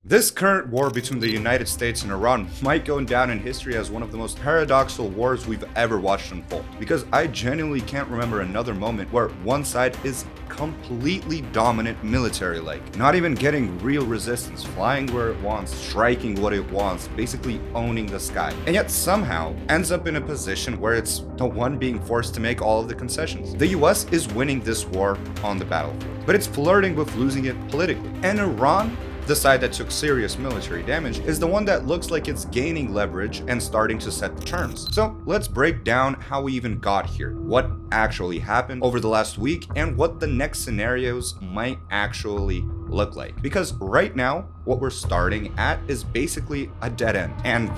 This current war between the United States and Iran might go down in history as one of the most paradoxical wars we've ever watched unfold, because I genuinely can't remember another moment where one side is completely dominant military-like, not even getting real resistance, flying where it wants, striking what it wants, basically owning the sky, and yet somehow ends up in a position where it's the one being forced to make all of the concessions. The US is winning this war on the battlefield, but it's flirting with losing it politically. And Iran, the side that took serious military damage, is the one that looks like it's gaining leverage and starting to set the terms. So let's break down how we even got here, what actually happened over the last week, and what the next scenarios might actually look like. Because right now, what we're starting at is basically a dead end, and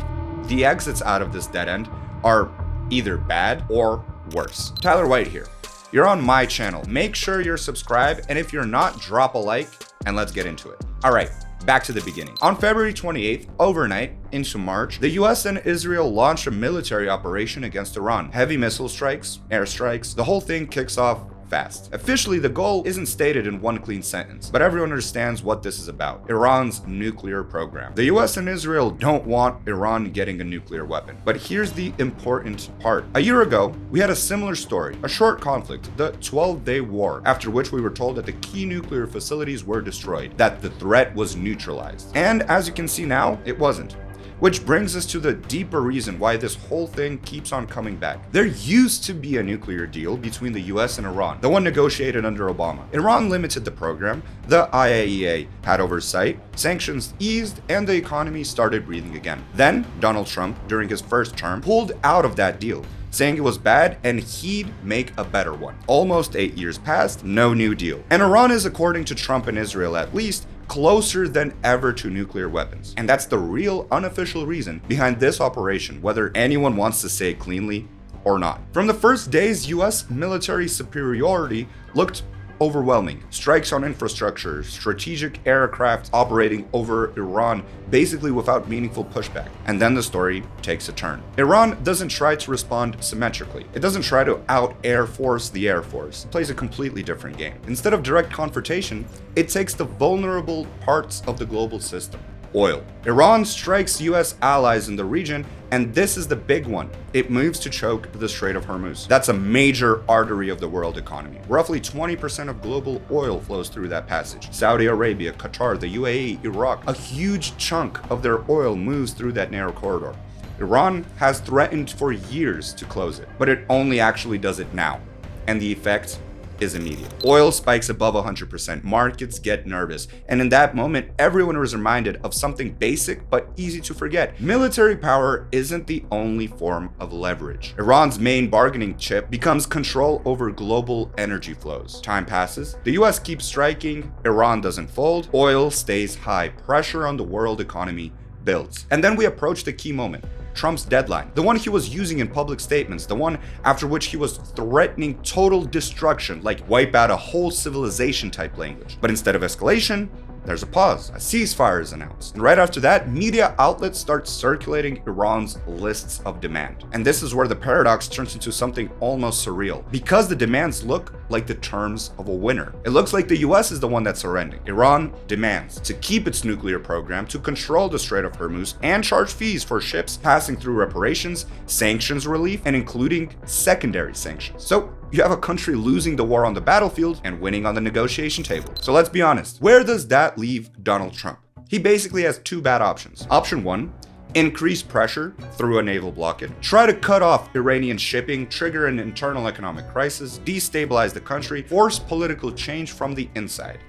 the exits out of this dead end are either bad or worse. Tyler White here. You're on my channel. Make sure you're subscribed, and if you're not, drop a like, and let's get into it. All right, back to the beginning. On February 28th, overnight into March, the US and Israel launched a military operation against Iran. Heavy missile strikes, airstrikes, the whole thing kicks off fast. Officially, the goal isn't stated in one clean sentence, but everyone understands what this is about: Iran's nuclear program. The US and Israel don't want Iran getting a nuclear weapon. But here's the important part. A year ago, we had a similar story, a short conflict, the 12-day war, after which we were told that the key nuclear facilities were destroyed, that the threat was neutralized. And as you can see now, it wasn't. Which brings us to the deeper reason why this whole thing keeps on coming back. There used to be a nuclear deal between the US and Iran, the one negotiated under Obama. Iran limited the program, the IAEA had oversight, sanctions eased, and the economy started breathing again. Then, Donald Trump, during his first term, pulled out of that deal, saying it was bad and he'd make a better one. Almost 8 years passed, no new deal. And Iran is, according to Trump and Israel at least, closer than ever to nuclear weapons. And that's the real unofficial reason behind this operation, whether anyone wants to say it cleanly or not. From the first days, US military superiority looked overwhelming. Strikes on infrastructure, strategic aircraft operating over Iran, basically without meaningful pushback. And then the story takes a turn. Iran doesn't try to respond symmetrically. It doesn't try to out-air force the Air Force. It plays a completely different game. Instead of direct confrontation, it takes the vulnerable parts of the global system. Oil. Iran strikes US allies in the region, and this is the big one. It moves to choke the Strait of Hormuz. That's a major artery of the world economy. Roughly 20% of global oil flows through that passage. Saudi Arabia, Qatar, the UAE, Iraq, a huge chunk of their oil moves through that narrow corridor. Iran has threatened for years to close it, but it only actually does it now. And the effect is immediate. Oil spikes above 100%, markets get nervous, and in that moment, everyone is reminded of something basic but easy to forget. Military power isn't the only form of leverage. Iran's main bargaining chip becomes control over global energy flows. Time passes, the US keeps striking, Iran doesn't fold, oil stays high, pressure on the world economy builds. And then we approach the key moment. Trump's deadline, the one he was using in public statements, the one after which he was threatening total destruction, like wipe out a whole civilization type language. But instead of escalation, there's a pause. A ceasefire is announced. And right after that, media outlets start circulating Iran's lists of demand. And this is where the paradox turns into something almost surreal, because the demands look like the terms of a winner. It looks like the US is the one that's surrendering. Iran demands to keep its nuclear program, to control the Strait of Hormuz, and charge fees for ships passing through reparations, sanctions relief, and including secondary sanctions. So you have a country losing the war on the battlefield and winning on the negotiation table. So let's be honest, where does that leave Donald Trump? He basically has two bad options. Option one, increase pressure through a naval blockade, try to cut off Iranian shipping, trigger an internal economic crisis, destabilize the country, force political change from the inside.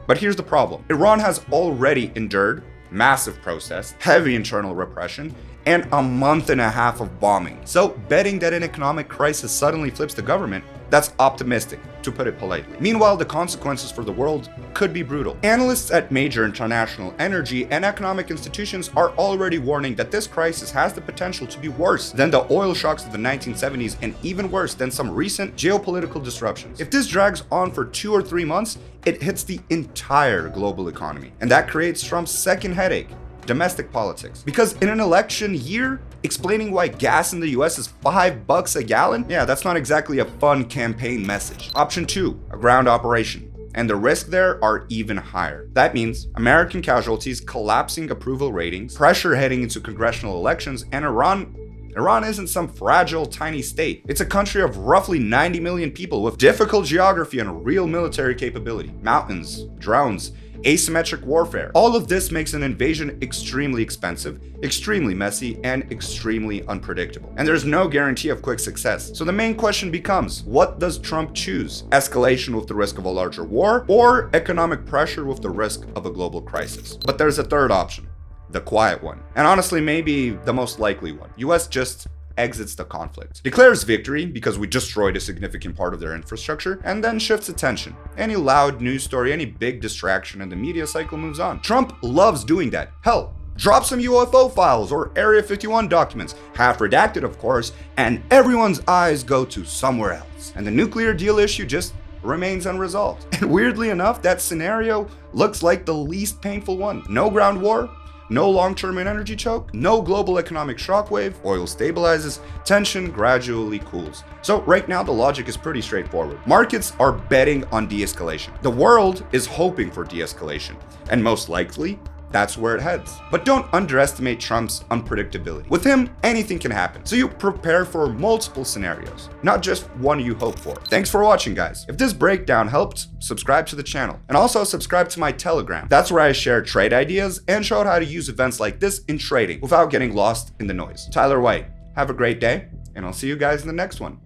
But here's the problem. Iran has already endured massive protests, heavy internal repression, and a month and a half of bombing. So betting that an economic crisis suddenly flips the government, that's optimistic, to put it politely. Meanwhile, the consequences for the world could be brutal. Analysts at major international energy and economic institutions are already warning that this crisis has the potential to be worse than the oil shocks of the 1970s and even worse than some recent geopolitical disruptions. If this drags on for 2 or 3 months, it hits the entire global economy. And that creates Trump's second headache: domestic politics. Because in an election year, explaining why gas in the US is $5 a gallon, yeah, that's not exactly a fun campaign message. Option 2, a ground operation. and the risks there are even higher. That means American casualties, collapsing approval ratings, pressure heading into congressional elections, and Iran isn't some fragile, tiny state. It's a country of roughly 90 million people with difficult geography and real military capability. Mountains, drones, asymmetric warfare. All of this makes an invasion extremely expensive, extremely messy, and extremely unpredictable. And there's no guarantee of quick success. So the main question becomes, what does Trump choose? Escalation with the risk of a larger war, or economic pressure with the risk of a global crisis? But there's a third option. The quiet one, and honestly maybe the most likely one. US just exits the conflict, declares victory because we destroyed a significant part of their infrastructure, and then shifts attention. Any loud news story, any big distraction, and the media cycle moves on. Trump loves doing that. Hell, drop some UFO files or Area 51 documents, half redacted of course, and everyone's eyes go to somewhere else. And the nuclear deal issue just remains unresolved. And weirdly enough, that scenario looks like the least painful one. No ground war, no long-term energy choke, no global economic shockwave, oil stabilizes, tension gradually cools. So right now the logic is pretty straightforward. Markets are betting on de-escalation. The world is hoping for de-escalation, and most likely, that's where it heads. But don't underestimate Trump's unpredictability. With him, anything can happen. So you prepare for multiple scenarios, not just one you hope for. Thanks for watching, guys. If this breakdown helped, subscribe to the channel. And also subscribe to my Telegram. That's where I share trade ideas and show how to use events like this in trading without getting lost in the noise. Tyler White, have a great day, and I'll see you guys in the next one.